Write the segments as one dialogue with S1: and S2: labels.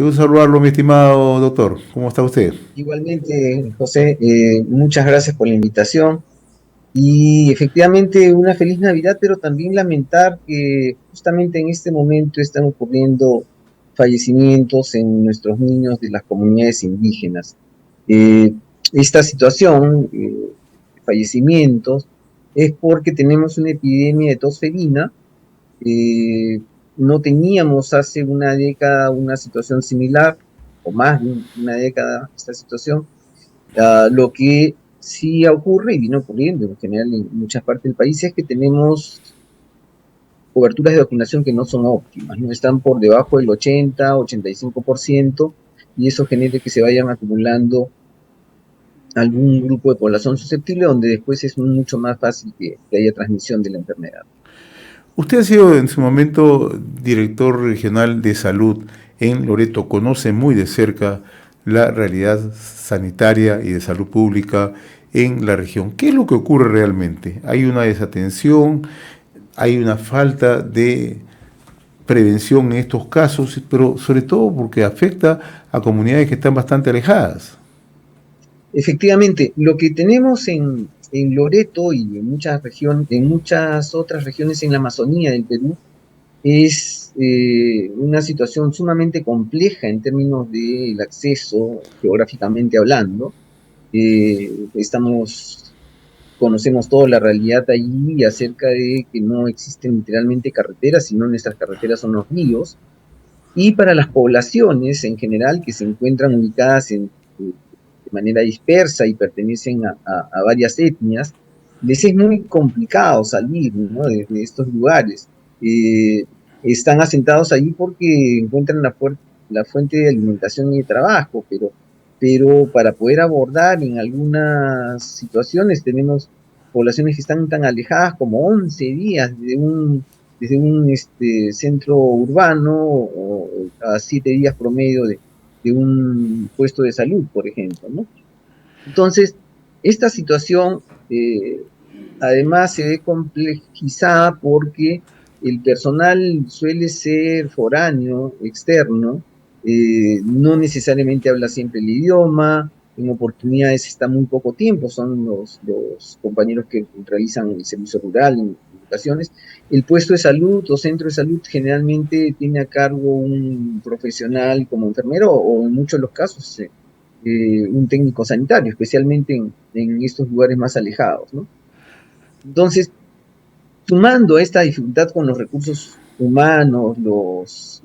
S1: Qué gusto saludarlo, mi estimado doctor. ¿Cómo está usted?
S2: Igualmente, José, muchas gracias por la invitación y efectivamente una feliz Navidad, pero también lamentar que justamente en este momento están ocurriendo fallecimientos en nuestros niños de las comunidades indígenas. Eh, esta situación, de fallecimientos, es porque tenemos una epidemia de tos ferina. eh, no teníamos hace una década una situación similar, o más de una década esta situación. Lo que sí ocurre y viene ocurriendo en general en muchas partes del país es que tenemos coberturas de vacunación que no son óptimas, no están por debajo del 80-85%, y eso genera que se vayan acumulando algún grupo de población susceptible donde después es mucho más fácil que haya transmisión de la enfermedad.
S1: Usted ha sido en su momento director regional de salud en Loreto, conoce muy de cerca la realidad sanitaria y de salud pública en la región. ¿Qué es lo que ocurre realmente? ¿Hay una desatención? ¿Hay una falta de prevención en estos casos? Pero sobre todo porque afecta a comunidades que están bastante alejadas.
S2: Efectivamente, lo que tenemos en Loreto y en muchas regiones, en muchas otras regiones en la Amazonía del Perú, es una situación sumamente compleja en términos del acceso, geográficamente hablando. Conocemos toda la realidad allí acerca de que no existen literalmente carreteras, sino nuestras carreteras son los ríos. Y para las poblaciones en general que se encuentran ubicadas de manera dispersa y pertenecen a varias etnias, les es muy complicado salir, ¿no?, de estos lugares. Eh, Están asentados allí porque encuentran la fuente de alimentación y de trabajo, pero para poder abordar en algunas situaciones tenemos poblaciones que están tan alejadas como 11 días desde un centro urbano, o a 7 días promedio de un puesto de salud, por ejemplo, ¿no? Entonces, esta situación además se ve complejizada porque el personal suele ser foráneo, externo, no necesariamente habla siempre el idioma, en oportunidades está muy poco tiempo, son los compañeros que realizan el servicio rural en ocasiones. El puesto de salud o centro de salud generalmente tiene a cargo un profesional como enfermero o en muchos de los casos un técnico sanitario, especialmente en estos lugares más alejados, ¿no? Entonces, sumando esta dificultad con los recursos humanos, los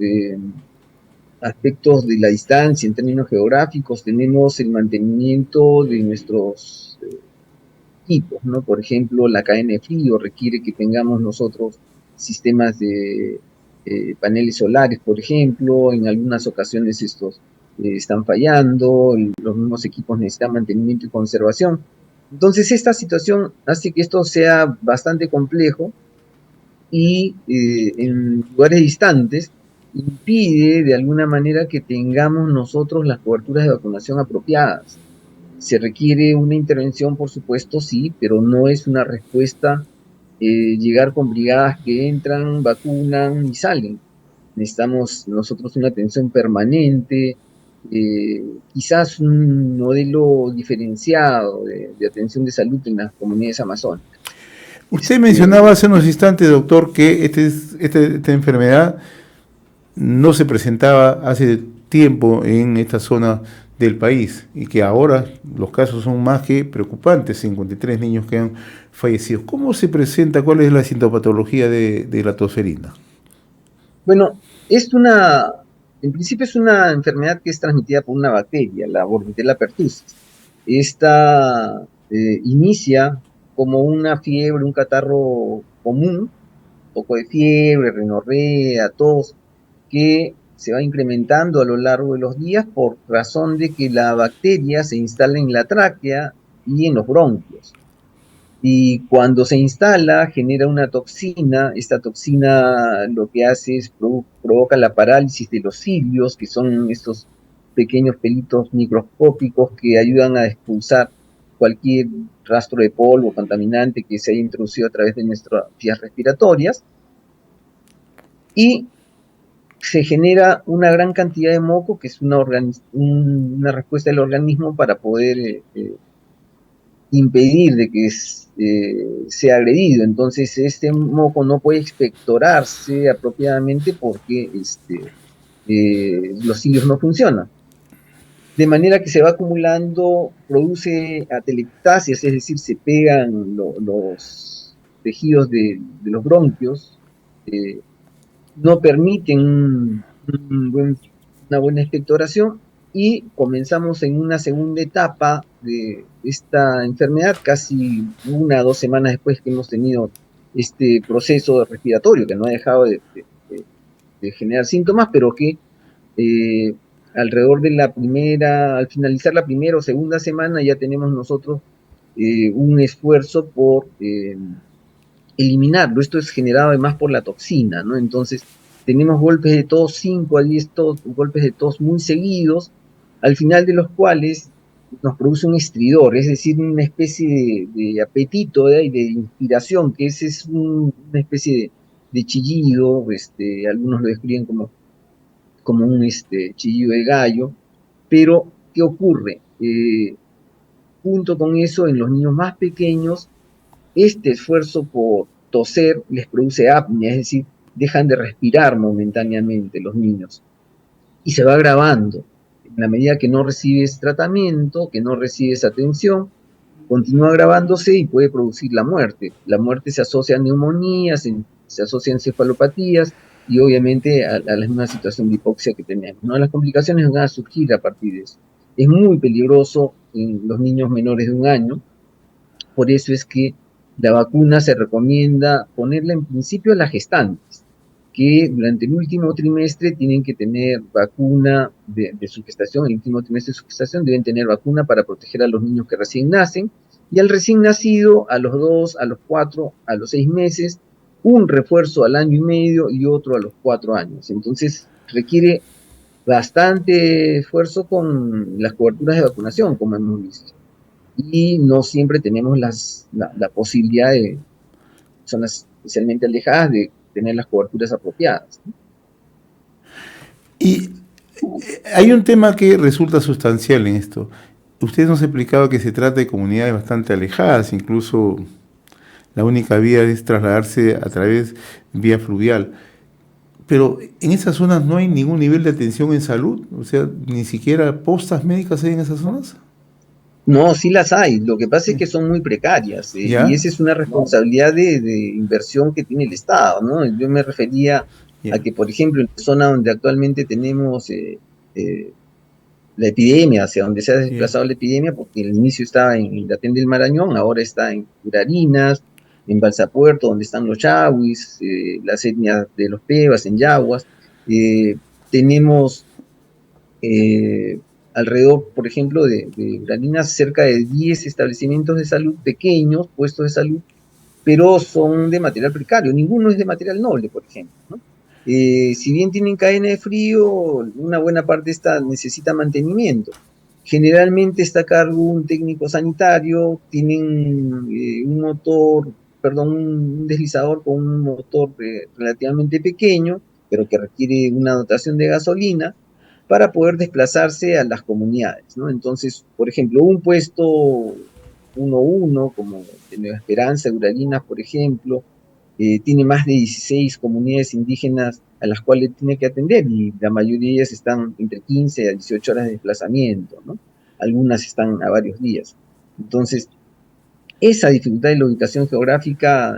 S2: aspectos de la distancia en términos geográficos, tenemos el mantenimiento de nuestros equipos, ¿no? Por ejemplo, la cadena de frío requiere que tengamos nosotros sistemas de paneles solares, por ejemplo. En algunas ocasiones estos están fallando, y los mismos equipos necesitan mantenimiento y conservación. Entonces, esta situación hace que esto sea bastante complejo y en lugares distantes impide de alguna manera que tengamos nosotros las coberturas de vacunación apropiadas. Se requiere una intervención, por supuesto, sí, pero no es una respuesta llegar con brigadas que entran, vacunan y salen. Necesitamos nosotros una atención permanente, quizás un modelo diferenciado de atención de salud en las comunidades amazónicas.
S1: Usted
S2: Este,
S1: mencionaba hace unos instantes, doctor, que esta enfermedad no se presentaba hace tiempo en esta zona del país y que ahora los casos son más que preocupantes, 53 niños que han fallecido. ¿Cómo se presenta? ¿Cuál es la sintomatología de la tosferina?
S2: bueno, en principio es una enfermedad que es transmitida por una bacteria, la Bordetella pertussis. Esta inicia como una fiebre, un catarro común, poco de fiebre, rinorrea, tos, que se va incrementando a lo largo de los días por razón de que la bacteria se instala en la tráquea y en los bronquios. Y cuando se instala, genera una toxina. Esta toxina lo que hace es provoca la parálisis de los cilios, que son estos pequeños pelitos microscópicos que ayudan a expulsar cualquier rastro de polvo contaminante que se haya introducido a través de nuestras vías respiratorias. Y se genera una gran cantidad de moco, que es una respuesta del organismo para poder impedir de que sea agredido. Entonces, este moco no puede expectorarse apropiadamente porque los cilios no funcionan. De manera que se va acumulando, produce atelectasias, es decir, se pegan los tejidos de los bronquios, eh, no permiten una buena expectoración y comenzamos en una segunda etapa de esta enfermedad, casi 1 o 2 semanas después que hemos tenido este proceso respiratorio, que no ha dejado de generar síntomas, pero que eh, alrededor de al finalizar la primera o segunda semana, ya tenemos nosotros un esfuerzo por eliminarlo. Esto es generado además por la toxina, ¿no? Entonces, tenemos golpes de tos, 5 a 10 golpes de tos muy seguidos, al final de los cuales nos produce un estridor, es decir, una especie de apetito, de inspiración, que ese es una especie de chillido, algunos lo describen como un chillido de gallo, pero ¿qué ocurre? Junto con eso, en los niños más pequeños, este esfuerzo por toser les produce apnea, es decir, dejan de respirar momentáneamente los niños y se va agravando. En la medida que no recibes tratamiento, que no recibes atención, continúa agravándose y puede producir la muerte. La muerte se asocia a neumonías, se asocia a encefalopatías y obviamente a la misma situación de hipoxia que tenemos, ¿no? Las complicaciones van a surgir a partir de eso. Es muy peligroso en los niños menores de 1 año, por eso es que la vacuna se recomienda ponerla en principio a las gestantes, que durante el último trimestre tienen que tener vacuna de su gestación, el último trimestre de su gestación deben tener vacuna para proteger a los niños que recién nacen, y al recién nacido, a los 2, a los 4, a los 6 meses, un refuerzo al año y medio y otro a los 4 años. Entonces requiere bastante esfuerzo con las coberturas de vacunación, como hemos visto, y no siempre tenemos la posibilidad de zonas especialmente alejadas de tener las coberturas apropiadas, ¿no?
S1: Y hay un tema que resulta sustancial en esto. Usted nos ha explicado que se trata de comunidades bastante alejadas, incluso la única vía es trasladarse a través vía fluvial. Pero en esas zonas no hay ningún nivel de atención en salud, o sea, ni siquiera postas médicas hay en esas zonas.
S2: No, sí las hay. Lo que pasa es
S1: Sí.
S2: que son muy precarias, y
S1: ¿Ya?
S2: esa es una responsabilidad de inversión que tiene el Estado, ¿no? Yo me refería a
S1: Ya.
S2: que, por ejemplo, en la zona donde actualmente tenemos la epidemia, hacia donde se ha
S1: Ya.
S2: desplazado la epidemia, porque al inicio estaba en Latén del Marañón, ahora está en Urarinas, en Balsapuerto, donde están los Chawis, las etnias de los Pebas, en Yaguas. Tenemos alrededor, por ejemplo, de Uraninas, cerca de 10 establecimientos de salud pequeños, puestos de salud, pero son de material precario, ninguno es de material noble, por ejemplo, ¿no? Si bien tienen cadena de frío, una buena parte esta necesita mantenimiento. Generalmente está a cargo un técnico sanitario, tienen un motor, perdón, un deslizador con un motor relativamente pequeño, pero que requiere una dotación de gasolina para poder desplazarse a las comunidades, ¿no? Entonces, por ejemplo, un puesto 1-1, como de Nueva Esperanza, Uralinas, por ejemplo, tiene más de 16 comunidades indígenas a las cuales tiene que atender, y la mayoría de ellas están entre 15 a 18 horas de desplazamiento, ¿no? Algunas están a varios días. Entonces, esa dificultad de la ubicación geográfica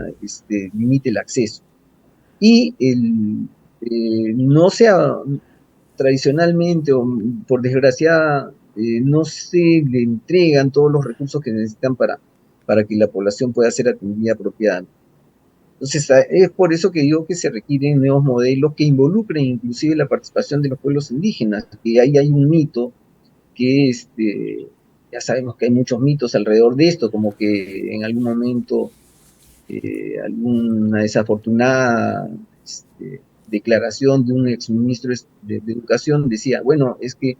S2: limita el acceso. Y no sea tradicionalmente o por desgracia, no se le entregan todos los recursos que necesitan para que la población pueda ser atendida apropiadamente. Entonces, es por eso que digo que se requieren nuevos modelos que involucren inclusive la participación de los pueblos indígenas, que ahí hay un mito que ya sabemos que hay muchos mitos alrededor de esto, como que en algún momento alguna desafortunada declaración de un exministro de Educación decía, bueno, es que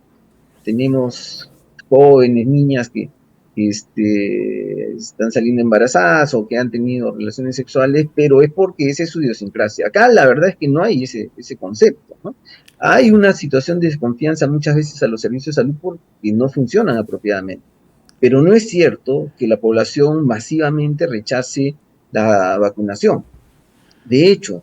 S2: tenemos jóvenes, niñas que están saliendo embarazadas o que han tenido relaciones sexuales, pero es porque esa es su idiosincrasia. Acá la verdad es que no hay ese concepto, ¿no? Hay una situación de desconfianza muchas veces a los servicios de salud porque no funcionan apropiadamente. Pero no es cierto que la población masivamente rechace la vacunación. De hecho,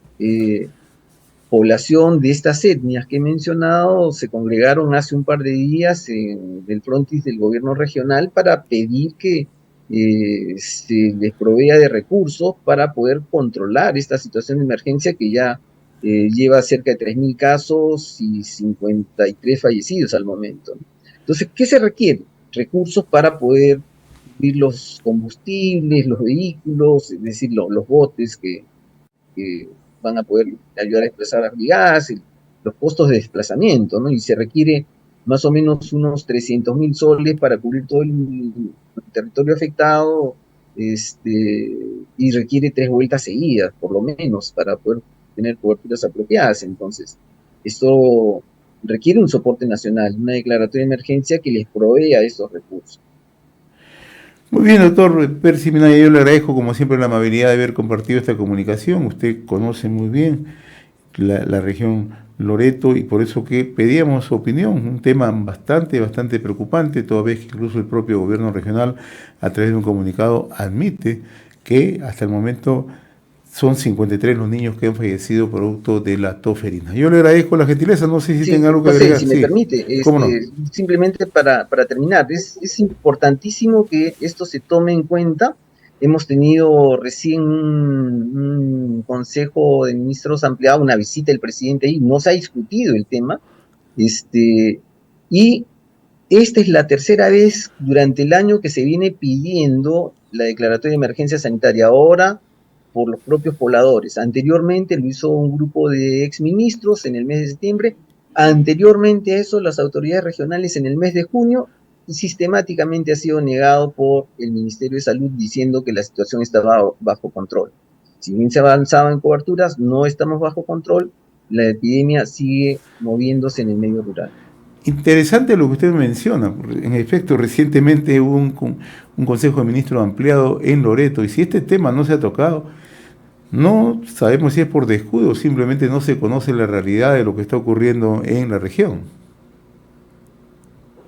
S2: población de estas etnias que he mencionado se congregaron hace un par de días en el frontis del gobierno regional para pedir que se les provea de recursos para poder controlar esta situación de emergencia que ya lleva cerca de 3.000 casos y 53 fallecidos al momento, ¿no? Entonces, ¿qué se requiere? Recursos para poder cubrir los combustibles, los vehículos, es decir, los botes que van a poder ayudar a desplazar a las brigadas, los costos de desplazamiento, ¿no? Y se requiere más o menos unos 300.000 soles para cubrir todo el territorio afectado, y requiere 3 vueltas seguidas, por lo menos, para poder tener coberturas apropiadas. Entonces, esto requiere un soporte nacional, una declaratoria de emergencia que les provea estos recursos.
S1: Muy bien, doctor Percy Minaya, yo le agradezco como siempre la amabilidad de haber compartido esta comunicación. Usted conoce muy bien la región Loreto y por eso que pedíamos su opinión, un tema bastante preocupante, toda vez que incluso el propio gobierno regional a través de un comunicado admite que hasta el momento son 53 los niños que han fallecido producto de la toferina. Yo le agradezco la gentileza, no sé si
S2: Sí,
S1: tenga algo que
S2: José,
S1: agregar.
S2: si me
S1: Sí,
S2: permite,
S1: cómo no.
S2: simplemente para terminar, es importantísimo que esto se tome en cuenta. Hemos tenido recién un consejo de ministros ampliado, una visita del presidente ahí, no se ha discutido el tema, y esta es la tercera vez durante el año que se viene pidiendo la declaratoria de emergencia sanitaria, ahora por los propios pobladores. Anteriormente lo hizo un grupo de exministros en el mes de septiembre, anteriormente a eso las autoridades regionales en el mes de junio, y sistemáticamente ha sido negado por el Ministerio de Salud diciendo que la situación estaba bajo control. Si bien se avanzaba en coberturas, no estamos bajo control, la epidemia sigue moviéndose en el medio rural.
S1: Interesante lo que usted menciona. En efecto, recientemente hubo un Consejo de Ministros ampliado en Loreto y si este tema no se ha tocado, no sabemos si es por descuido o simplemente no se conoce la realidad de lo que está ocurriendo en la región.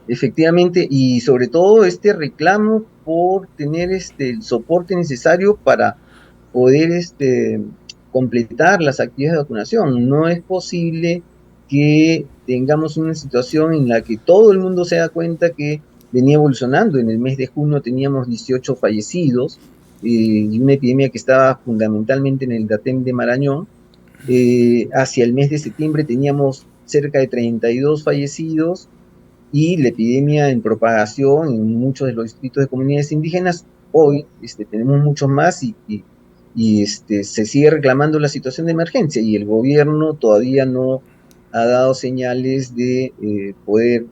S2: Efectivamente, y sobre todo este reclamo por tener el soporte necesario para poder completar las actividades de vacunación. No es posible que tengamos una situación en la que todo el mundo se da cuenta que venía evolucionando. En el mes de junio teníamos 18 fallecidos y una epidemia que estaba fundamentalmente en el Datem de Marañón. Hacia el mes de septiembre teníamos cerca de 32 fallecidos y la epidemia en propagación en muchos de los distritos de comunidades indígenas. Hoy tenemos muchos más y se sigue reclamando la situación de emergencia y el gobierno todavía no ha dado señales de poder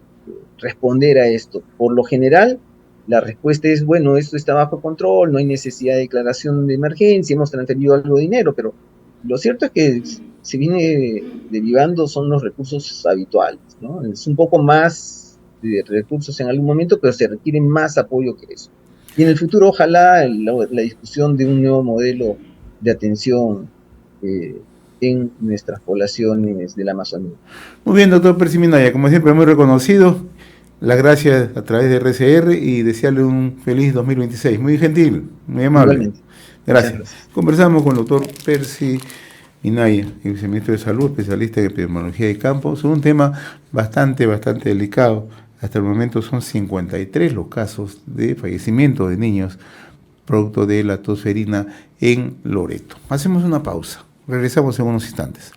S2: responder a esto. Por lo general, la respuesta es, bueno, esto está bajo control, no hay necesidad de declaración de emergencia, hemos transferido algo de dinero, pero lo cierto es que se viene derivando son los recursos habituales, ¿no? Es un poco más de recursos en algún momento, pero se requiere más apoyo que eso. Y en el futuro, ojalá la discusión de un nuevo modelo de atención en nuestras poblaciones de la Amazonía.
S1: Muy bien, doctor Percy Minaya, como siempre muy reconocido, las gracias a través de RCR y desearle un feliz 2026. Muy gentil, muy amable.
S2: Igualmente.
S1: Gracias.
S2: Gracias.
S1: Conversamos con el doctor Percy Minaya, viceministro de Salud, especialista en epidemiología de campo, sobre un tema bastante delicado. Hasta el momento son 53 los casos de fallecimiento de niños producto de la tosferina en Loreto. Hacemos una pausa. Regresamos en unos instantes.